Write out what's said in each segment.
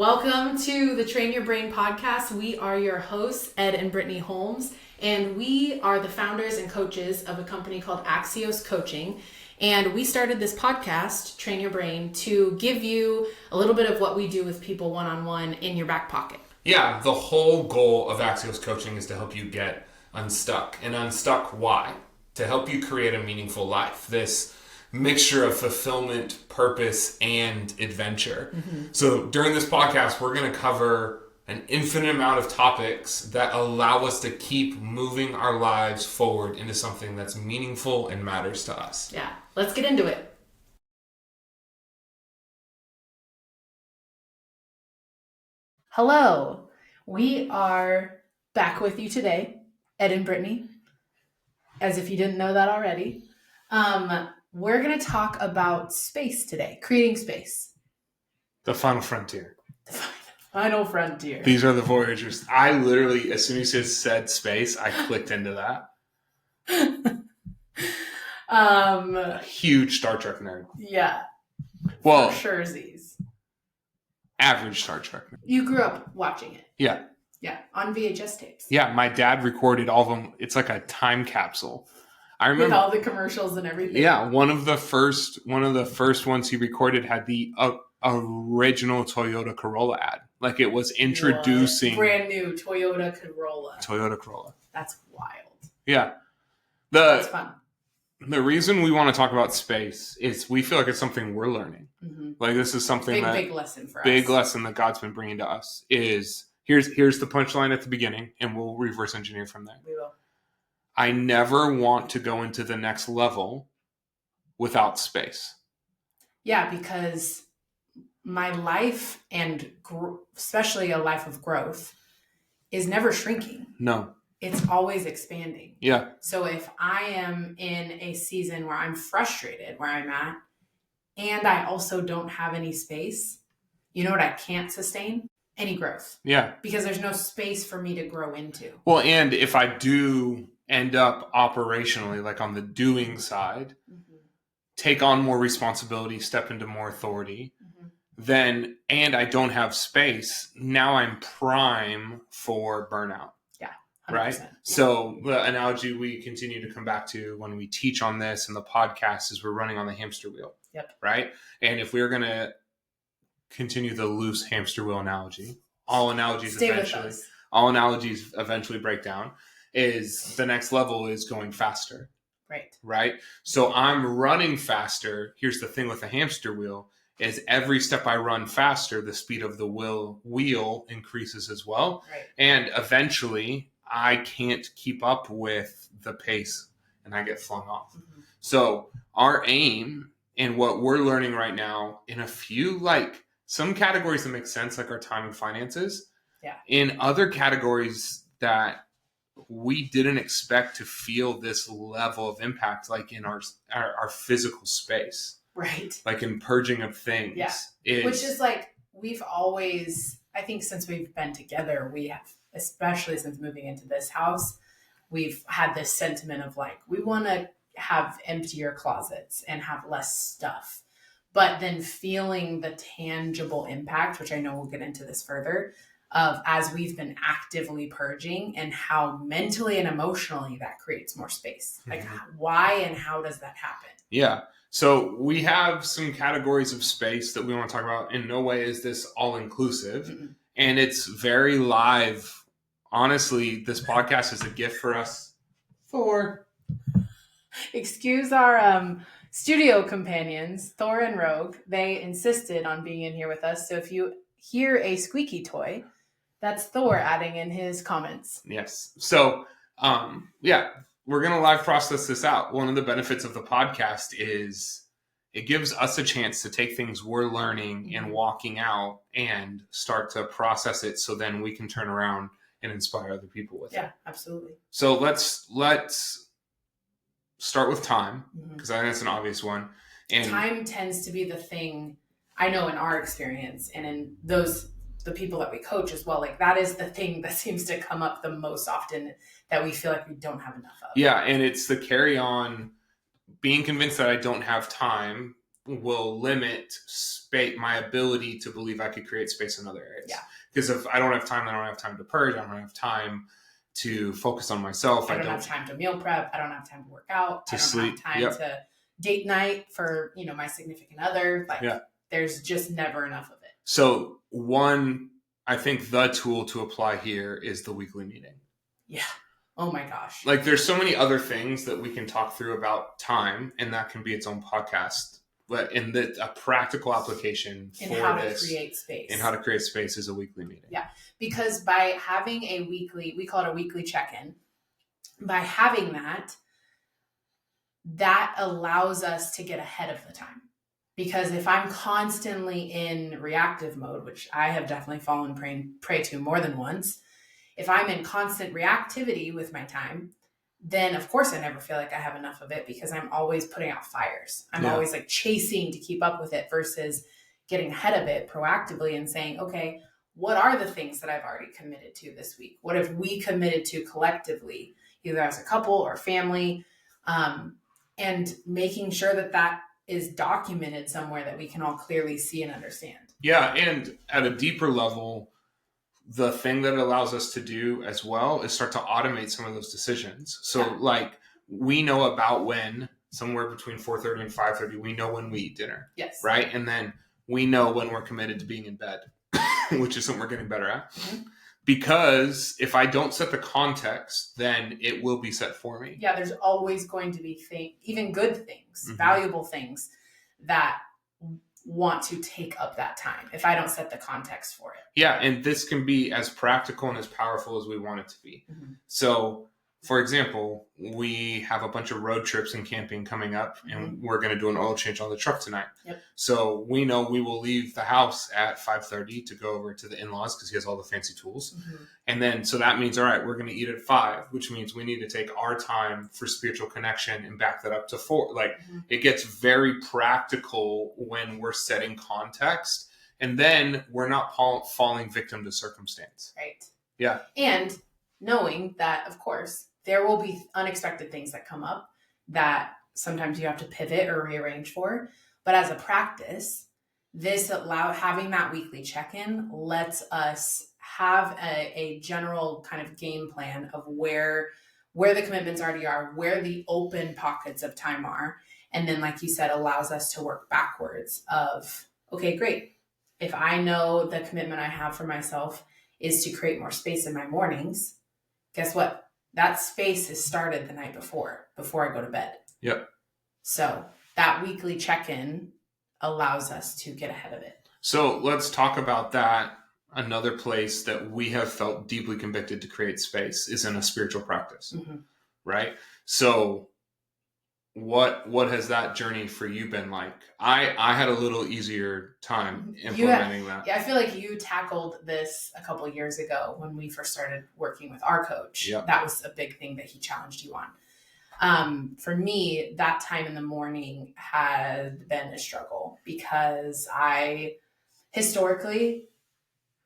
Welcome to the Train Your Brain podcast. We are your hosts, Ed and Britney Holmes, and we are the founders and coaches of a company called Axios Coaching. And we started this podcast, Train Your Brain, to give you a little bit of what we do with people one-on-one in your back pocket. Yeah, the whole goal of Axios Coaching is to help you get unstuck. And unstuck, why? To help you create a meaningful life. This mixture of fulfillment, purpose, and adventure. So during this podcast, we're going to cover an infinite amount of topics that allow us to keep moving our lives forward into something that's meaningful and matters to us. Yeah, let's get into it. Hello, we are back with you today, Ed and Britney, as if you didn't know that already. We're going to talk about space today, creating space. The final frontier. The final frontier. These are the Voyagers. I literally, as soon as you said space, I clicked into that. Huge Star Trek nerd. Yeah. Well, for surezies. Average Star Trek nerd. You grew up watching it. Yeah. Yeah, on VHS tapes. Yeah, my dad recorded all of them. It's like a time capsule. I remember with all the commercials and everything. Yeah, one of the first ones he recorded had the original Toyota Corolla ad. Like it was introducing brand new Toyota Corolla. That's wild. Yeah. That's fun. The reason we want to talk about space is we feel like it's something we're learning. Like this is something big lesson for us. Big lesson that God's been bringing to us is here's the punchline at the beginning, and we'll reverse engineer from there. We will. I never want to go into the next level without space. Yeah, because my life, and especially a life of growth, is never shrinking. No. It's always expanding. Yeah. So if I am in a season where I'm frustrated where I'm at, and I also don't have any space, you know what I can't sustain? Any growth. Yeah. Because there's no space for me to grow into. Well, and if I do end up operationally, like on the doing side, take on more responsibility, step into more authority, then, and I don't have space, now I'm prime for burnout. Yeah. 100%. Right? Yeah. So the analogy we continue to come back to when we teach on this and the podcast is we're running on the hamster wheel. Yep. Right? And if we're going to continue the loose hamster wheel analogy, all analogies eventually break down, is the next level is going faster. Right. So I'm running faster. Here's the thing with the hamster wheel is every step I run faster, the speed of the wheel increases as well. Right. And eventually I can't keep up with the pace and I get flung off. So our aim and what we're learning right now in a few, like some categories that make sense, like our time and finances. Yeah. In other categories that we didn't expect to feel this level of impact, like in our physical space, right? Like in purging of things, which is like we've always, I think, since we've been together, we have, especially since moving into this house, we've had this sentiment of like we want to have emptier closets and have less stuff, but then feeling the tangible impact, which I know we'll get into this further, of as we've been actively purging and how mentally and emotionally that creates more space. Like why and how does that happen? Yeah. So we have some categories of space that we want to talk about. In no way is this all inclusive. And it's very live. Honestly, this podcast is a gift for us. Excuse our studio companions, Thor and Rogue. They insisted on being in here with us. So if you hear a squeaky toy, that's Thor adding in his comments. Yes. So, we're going to live process this out. One of the benefits of the podcast is it gives us a chance to take things we're learning and walking out and start to process it so then we can turn around and inspire other people with it. Yeah, absolutely. So let's start with time, because I think that's an obvious one. And time tends to be the thing, I know in our experience and in the people that we coach as well, like that is the thing that seems to come up the most often that we feel like we don't have enough of. Yeah, and it's the carry on being convinced that I don't have time will limit my ability to believe I could create space in other areas. Yeah. Because if I don't have time, then I don't have time to purge. I don't have time to focus on myself. I don't have time to meal prep. I don't have time to work out. To I don't sleep. have time to date night for, my significant other. There's just never enough of it. So I think the tool to apply here is the weekly meeting. Yeah. Oh my gosh. Like there's so many other things that we can talk through about time, and that can be its own podcast. But a practical application for how to create space. And how to create space is a weekly meeting. Yeah. Because by having we call it a weekly check-in, by having that allows us to get ahead of the time. Because if I'm constantly in reactive mode, which I have definitely fallen prey to more than once, if I'm in constant reactivity with my time, then of course I never feel like I have enough of it because I'm always putting out fires. I'm always like chasing to keep up with it versus getting ahead of it proactively and saying, okay, what are the things that I've already committed to this week? What have we committed to collectively, either as a couple or family? And making sure that is documented somewhere that we can all clearly see and understand. Yeah. And at a deeper level, the thing that it allows us to do as well is start to automate some of those decisions. So like we know about when somewhere between 4:30 and 5:30, we know when we eat dinner. Yes. Right. And then we know when we're committed to being in bed, which is something we're getting better at. Mm-hmm. Because if I don't set the context, then it will be set for me. Yeah, there's always going to be even good things, valuable things that want to take up that time if I don't set the context for it. Yeah, and this can be as practical and as powerful as we want it to be. Mm-hmm. So, for example, we have a bunch of road trips and camping coming up, and we're going to do an oil change on the truck tonight. Yep. So we know we will leave the house at 5:30 to go over to the in-laws because he has all the fancy tools. Mm-hmm. And then, so that means, all right, we're going to eat at 5, which means we need to take our time for spiritual connection and back that up to 4. Like it gets very practical when we're setting context, and then we're not falling victim to circumstance. Right. Yeah. And knowing that, of course, there will be unexpected things that come up that sometimes you have to pivot or rearrange for. But as a practice, having that weekly check-in lets us have a general kind of game plan of where the commitments already are, where the open pockets of time are. And then, like you said, allows us to work backwards of, okay, great. If I know the commitment I have for myself is to create more space in my mornings, guess what? That space is started the night before I go to bed. Yep. So that weekly check-in allows us to get ahead of it. So let's talk about that. Another place that we have felt deeply convicted to create space is in a spiritual practice, right? So what has that journey for you been like? I had a little easier time implementing that. Yeah, I feel like you tackled this a couple of years ago when we first started working with our coach. Yep. That was a big thing that he challenged you on. For me, that time in the morning had been a struggle because I historically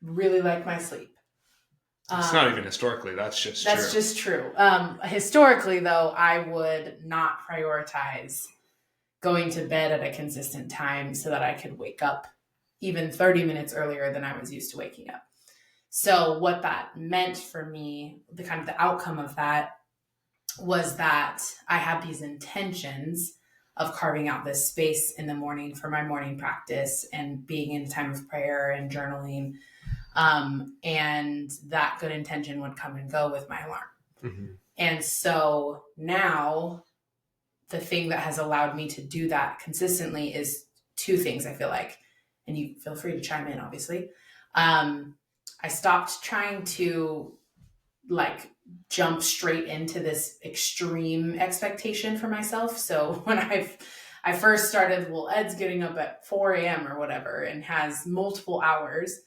really like my sleep. It's not even historically. That's just true. That's just true. Historically, though, I would not prioritize going to bed at a consistent time so that I could wake up even 30 minutes earlier than I was used to waking up. So what that meant for me, the outcome of that was that I had these intentions of carving out this space in the morning for my morning practice and being in a time of prayer and journaling. And that good intention would come and go with my alarm. Mm-hmm. And so now the thing that has allowed me to do that consistently is 2 things, I feel like, and you feel free to chime in, obviously. I stopped trying to jump straight into this extreme expectation for myself. So when I first started, Ed's getting up at 4 a.m. or whatever and has multiple hours.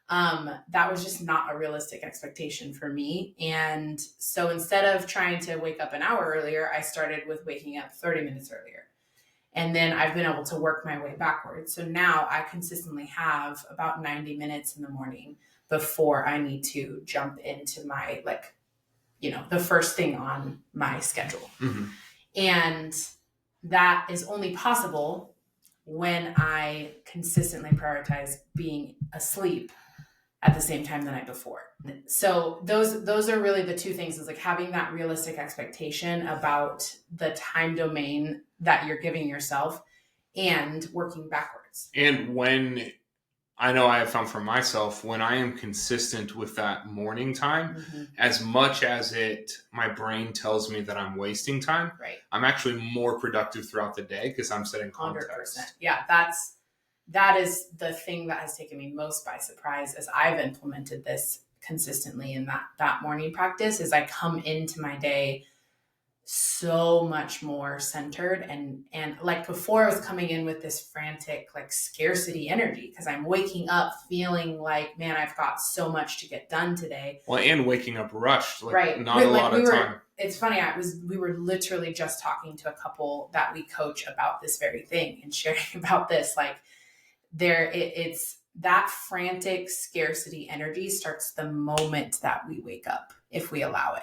That was just not a realistic expectation for me. And so instead of trying to wake up an hour earlier, I started with waking up 30 minutes earlier. And then I've been able to work my way backwards. So now I consistently have about 90 minutes in the morning before I need to jump into my, the first thing on my schedule. Mm-hmm. And that is only possible when I consistently prioritize being asleep at the same time the night before. So those are really the two things, is like having that realistic expectation about the time domain that you're giving yourself and working backwards. And when I know I have found for myself, when I am consistent with that morning time, as much as my brain tells me that I'm wasting time, right, I'm actually more productive throughout the day because I'm setting context. 100%. Yeah, that is the thing that has taken me most by surprise as I've implemented this consistently in that morning practice. Is I come into my day so much more centered, and like before I was coming in with this frantic like scarcity energy because I'm waking up feeling like, man, I've got so much to get done today. Well, and waking up rushed, like right, not a lot of time. It's funny, we were literally just talking to a couple that we coach about this very thing and sharing about this, like it's that frantic scarcity energy starts the moment that we wake up, if we allow it.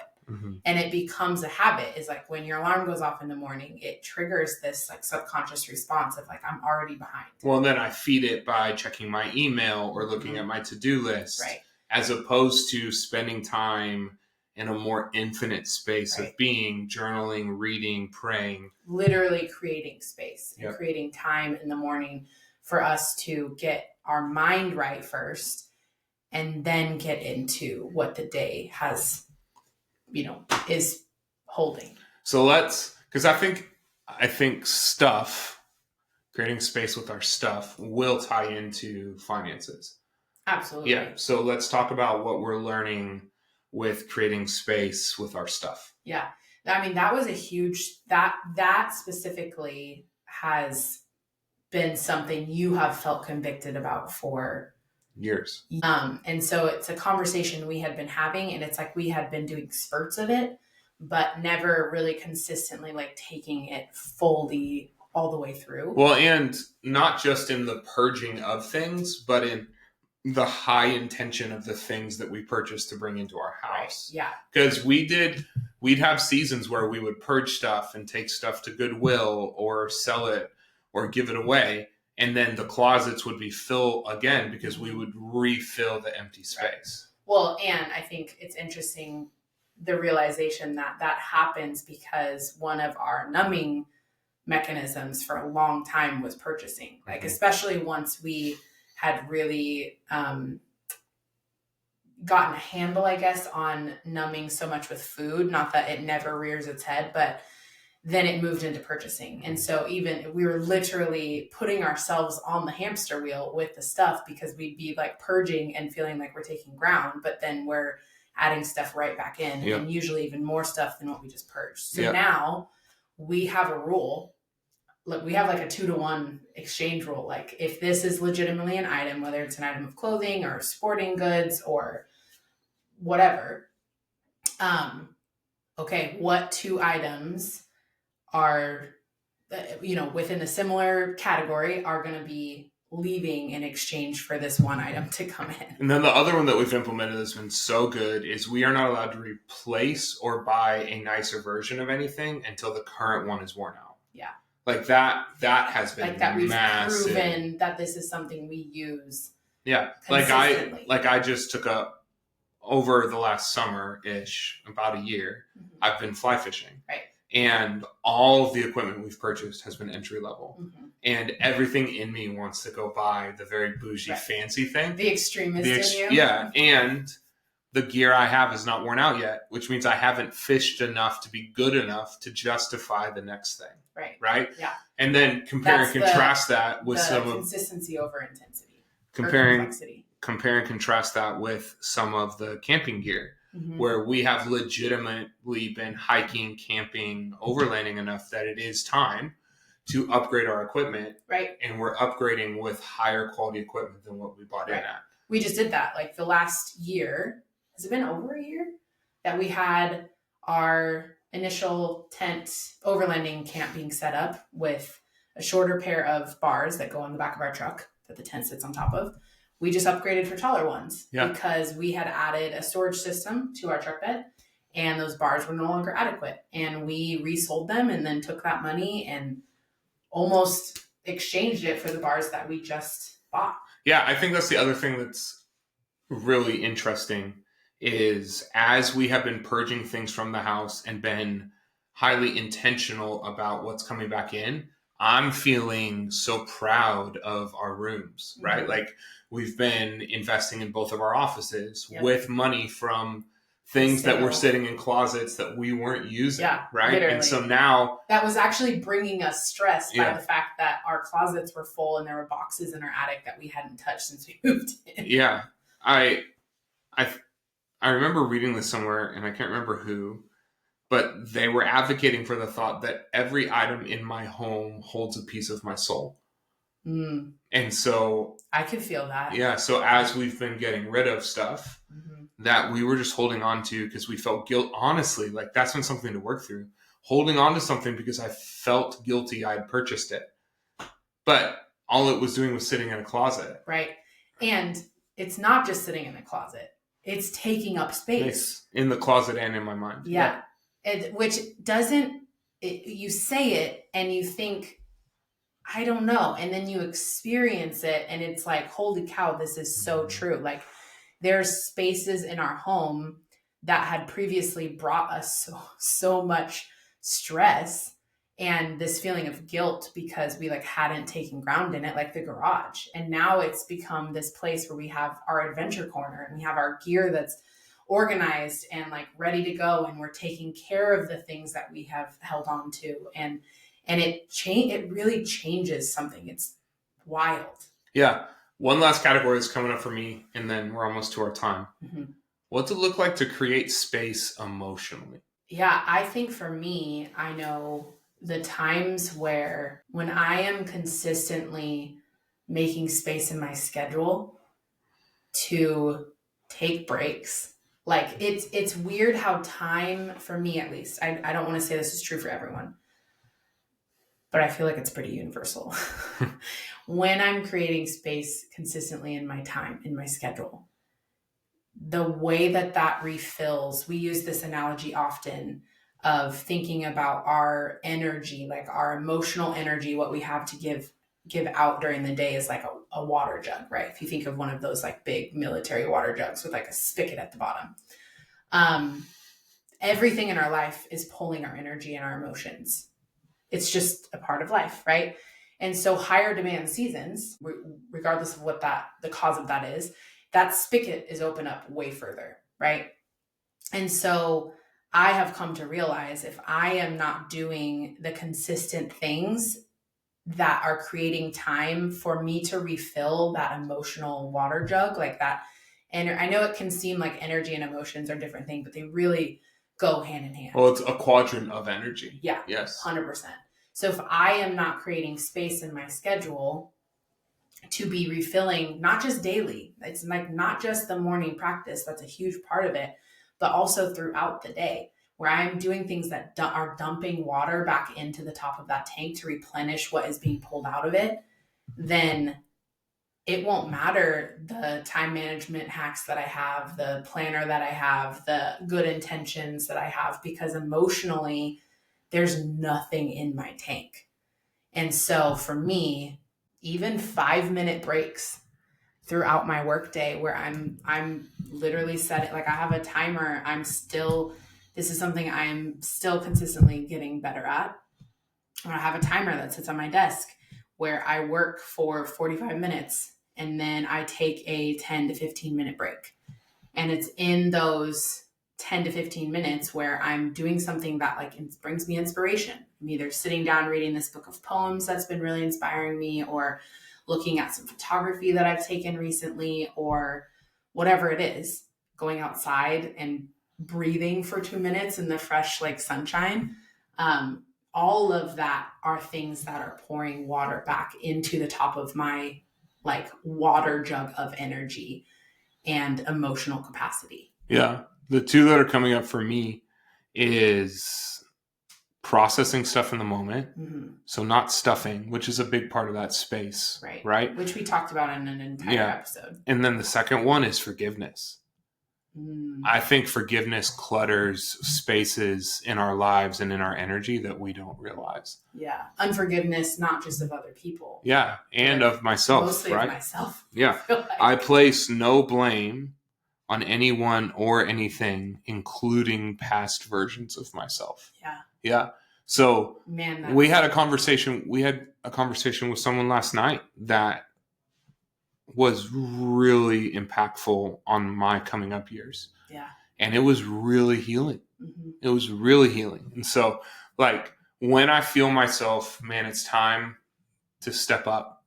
And it becomes a habit. Is like when your alarm goes off in the morning, it triggers this like subconscious response of like, I'm already behind. Well, and then I feed it by checking my email or looking at my to-do list, right, as opposed to spending time in a more infinite space of being, journaling, reading, praying. Literally creating space and creating time in the morning for us to get our mind right first and then get into what the day has, is holding. So because I think creating space with our stuff will tie into finances. Absolutely. Yeah. So let's talk about what we're learning with creating space with our stuff. Yeah. I mean, that was a huge, that specifically has been something you have felt convicted about for years. And so it's a conversation we had been having, and it's like we had been doing spurts of it, but never really consistently like taking it fully all the way through. Well, and not just in the purging of things, but in the high intention of the things that we purchased to bring into our house. Right. Yeah. Because we'd have seasons where we would purge stuff and take stuff to Goodwill or sell it or give it away. And then the closets would be filled again because we would refill the empty space. Right. Well, and I think it's interesting, the realization that happens because one of our numbing mechanisms for a long time was purchasing. Like, especially once we had really gotten a handle, I guess, on numbing so much with food. Not that it never rears its head, but then it moved into purchasing. And so even we were literally putting ourselves on the hamster wheel with the stuff because we'd be like purging and feeling like we're taking ground, but then we're adding stuff right back in, and usually even more stuff than what we just purged. So now we have a rule. Look, we have like a 2-to-1 exchange rule. Like if this is legitimately an item, whether it's an item of clothing or sporting goods or whatever, okay, what 2 items are, within a similar category are going to be leaving in exchange for this one item to come in. And then the other one that we've implemented that's been so good is we are not allowed to replace or buy a nicer version of anything until the current one is worn out. Yeah. Like that has been like that we've massive. Proven that this is something we use. Yeah. Like I just took over the last summer-ish, about a year, I've been fly fishing. Right. And all of the equipment we've purchased has been entry level. And everything in me wants to go buy the very bougie, fancy thing. The extremist in you. Yeah. And the gear I have is not worn out yet, which means I haven't fished enough to be good enough to justify the next thing. Right. Right? Yeah. And then compare and contrast that with some of consistency over intensity. Compare and contrast that with some of the camping gear. Where we have legitimately been hiking, camping, overlanding enough that it is time to upgrade our equipment. Right. And we're upgrading with higher quality equipment than what we bought in at. We just did that. Like the last year, has it been over a year that we had our initial tent overlanding camp being set up with a shorter pair of bars that go on the back of our truck that the tent sits on top of. We just upgraded for taller ones because we had added a storage system to our truck bed and those bars were no longer adequate. And we resold them and then took that money and almost exchanged it for the bars that we just bought. Yeah, I think that's the other thing that's really interesting is as we have been purging things from the house and been highly intentional about what's coming back in, I'm feeling so proud of our rooms, right? Mm-hmm. Like we've been investing in both of our offices Yep. with money from things that were sitting in closets that we weren't using, right? Literally. And so now that was actually bringing us stress by the fact that our closets were full and there were boxes in our attic that we hadn't touched since we moved in. Yeah. I remember reading this somewhere, and I can't remember who, but they were advocating for the thought that every item in my home holds a piece of my soul. Mm. And so I could feel that. Yeah. So as we've been getting rid of stuff that we were just holding on to because we felt guilt, honestly, like that's been something to work through. Holding on to something because I felt guilty I had purchased it. But all it was doing was sitting in a closet. Right. And it's not just sitting in a closet. It's taking up space. In the closet and in my mind. Yeah. Which doesn't, you say it and you think, I don't know. And then you experience it and it's like, holy cow, this is so true. Like there's spaces in our home that had previously brought us so much stress and this feeling of guilt because we like hadn't taken ground in it, like the garage. And now it's become this place where we have our adventure corner and we have our gear that's organized and like ready to go. And we're taking care of the things that we have held on to. And it really changes something. It's wild. Yeah. One last category is coming up for me, and then we're almost to our time. Mm-hmm. What's it look like to create space emotionally? Yeah, I think for me, I know the times when I am consistently making space in my schedule to take breaks. Like it's weird how time, for me at least, I don't want to say this is true for everyone, but I feel like it's pretty universal. When I'm creating space consistently in my time, in my schedule, the way that refills, we use this analogy often of thinking about our energy, like our emotional energy, what we have to give out during the day is like a water jug, right? If you think of one of those like big military water jugs with like a spigot at the bottom. Everything in our life is pulling our energy and our emotions. It's just a part of life, right? And so higher demand seasons, regardless of what the cause of that is, that spigot is open up way further, right? And so I have come to realize if I am not doing the consistent things that are creating time for me to refill that emotional water jug like that, and I know it can seem like energy and emotions are different things, but they really go hand in hand. Well, it's a quadrant of energy. Yeah. Yes. 100%. So if I am not creating space in my schedule to be refilling, not just daily, it's like not just the morning practice, that's a huge part of it, but also throughout the day where I'm doing things that are dumping water back into the top of that tank to replenish what is being pulled out of it, then it won't matter the time management hacks that I have, the planner that I have, the good intentions that I have, because emotionally, there's nothing in my tank. And so for me, even 5-minute breaks throughout my workday where I'm literally set it, like I have a timer, this is something I am still consistently getting better at. I have a timer that sits on my desk where I work for 45 minutes and then I take a 10 to 15 minute break. And it's in those 10 to 15 minutes where I'm doing something that like brings me inspiration. I'm either sitting down reading this book of poems that's been really inspiring me, or looking at some photography that I've taken recently, or whatever it is, going outside and breathing for 2 minutes in the fresh like sunshine. All of that are things that are pouring water back into the top of my like water jug of energy and emotional capacity. Yeah. The two that are coming up for me is processing stuff in the moment. Mm-hmm. So not stuffing, which is a big part of that space. Right. Which we talked about in an entire episode. And then the second one is forgiveness. I think forgiveness clutters spaces in our lives and in our energy that we don't realize. Yeah. Unforgiveness, not just of other people. Yeah. And of myself, mostly right? Of myself. Yeah. I place no blame on anyone or anything, including past versions of myself. Yeah. Yeah. So we had a conversation. We had a conversation with someone last night that was really impactful on my coming up years. Yeah. And it was really healing. Mm-hmm. It was really healing. And so, like, when I feel myself, man, it's time to step up.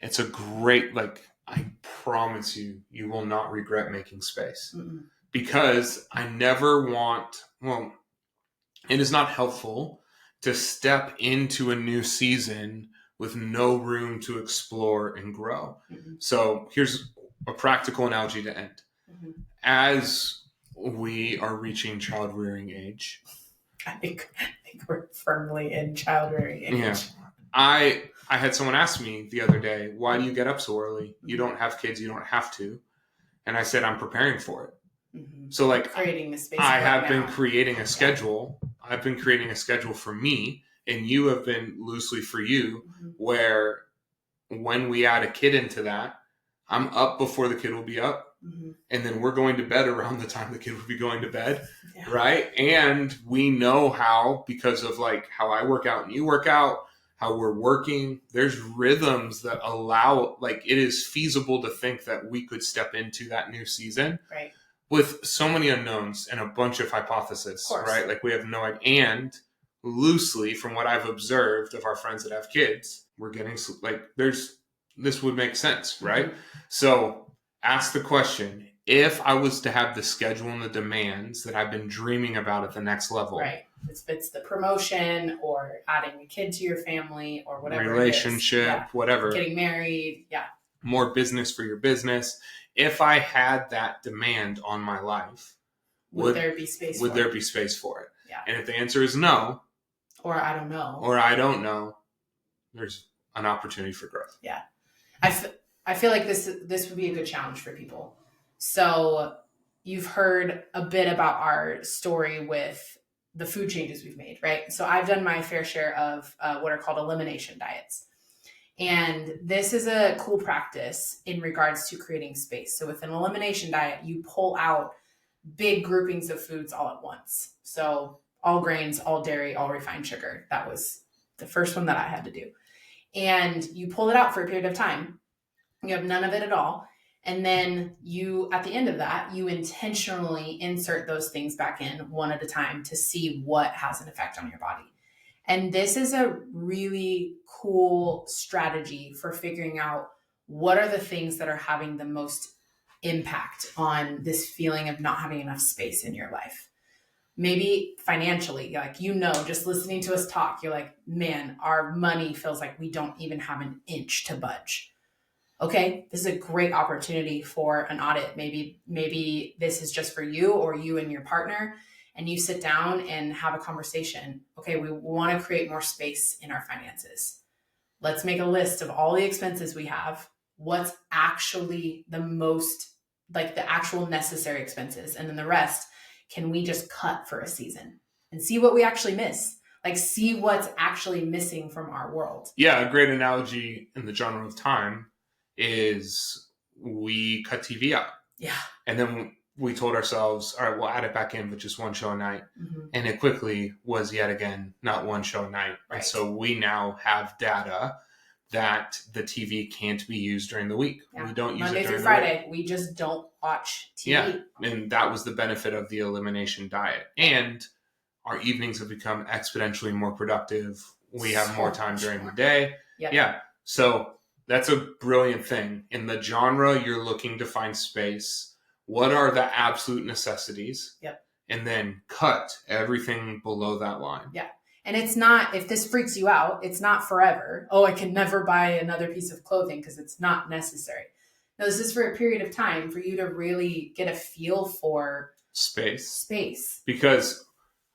It's a great, like, I promise you, you will not regret making space. Mm-mm. Because I never want, well, it is not helpful to step into a new season with no room to explore and grow. Mm-hmm. So here's a practical analogy to end. Mm-hmm. As we are reaching child rearing age, I think we're firmly in child rearing age. Yeah. I had someone ask me the other day, why do you get up so early? You don't have kids, you don't have to. And I said, I'm preparing for it. Mm-hmm. So like creating the space. I have been creating a schedule. I've been creating a schedule for me, and you have been loosely for you, mm-hmm. where when we add a kid into that, I'm up before the kid will be up. Mm-hmm. And then we're going to bed around the time the kid will be going to bed. Yeah. Right. And we know how, because of like how I work out and you work out, how we're working, there's rhythms that allow, like, it is feasible to think that we could step into that new season. Right. With so many unknowns and a bunch of hypotheses, right? Like we have no idea. And loosely from what I've observed of our friends that have kids, we're getting like, this would make sense, right? Mm-hmm. So ask the question, if I was to have the schedule and the demands that I've been dreaming about at the next level. Right. If it's the promotion or adding a kid to your family or whatever. Relationship, whatever. Getting married. Yeah. More business for your business. If I had that demand on my life, would there be space for it? Yeah. And if the answer is no, or I don't know, there's an opportunity for growth. Yeah. I feel like this would be a good challenge for people. So you've heard a bit about our story with the food changes we've made, right? So I've done my fair share of what are called elimination diets. And this is a cool practice in regards to creating space. So with an elimination diet, you pull out big groupings of foods all at once. So all grains, all dairy, all refined sugar. That was the first one that I had to do. And you pull it out for a period of time. You have none of it at all. And then you, at the end of that, you intentionally insert those things back in one at a time to see what has an effect on your body. And this is a really cool strategy for figuring out what are the things that are having the most impact on this feeling of not having enough space in your life. Maybe financially, like, just listening to us talk, you're like, man, our money feels like we don't even have an inch to budge. Okay, this is a great opportunity for an audit. Maybe this is just for you or you and your partner, and you sit down and have a conversation. Okay, we want to create more space in our finances. Let's make a list of all the expenses we have. What's actually the most, like the actual necessary expenses, and then the rest, can we just cut for a season and see what we actually miss? Like, see what's actually missing from our world. Yeah, a great analogy in the genre of time is we cut TV out. Yeah. And then we told ourselves, all right, we'll add it back in with just one show a night. Mm-hmm. And it quickly was yet again not one show a night. Right. And so we now have data that the TV can't be used during the week. Yeah. We don't use Monday it during through Friday. We just don't watch TV. Yeah. And that was the benefit of the elimination diet. And our evenings have become exponentially more productive. We have more time during the day. Yep. Yeah. So that's a brilliant thing. In the genre, you're looking to find space. What are the absolute necessities? Yep. And then cut everything below that line. Yeah. And it's not, if this freaks you out, it's not forever. Oh, I can never buy another piece of clothing because it's not necessary. No, this is for a period of time for you to really get a feel for space. Because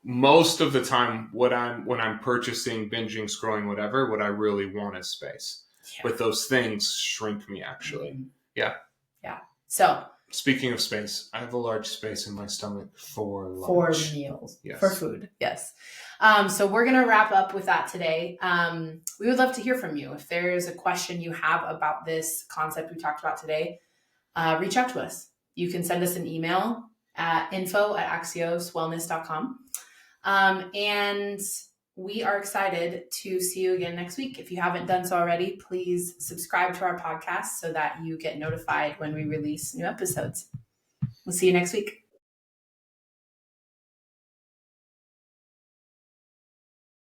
most of the time, when I'm purchasing, binging, scrolling, whatever, what I really want is space. Yeah. But those things shrink me, actually. Mm-hmm. Yeah. Yeah. So Speaking of space, I have a large space in my stomach for For lunch. meals, Yes. for food. Yes. So we're going to wrap up with that today. We would love to hear from you. If there's a question you have about this concept we talked about today, reach out to us. You can send us an email at info@axioswellness.com. And we are excited to see you again next week. If you haven't done so already, please subscribe to our podcast so that you get notified when we release new episodes. We'll see you next week.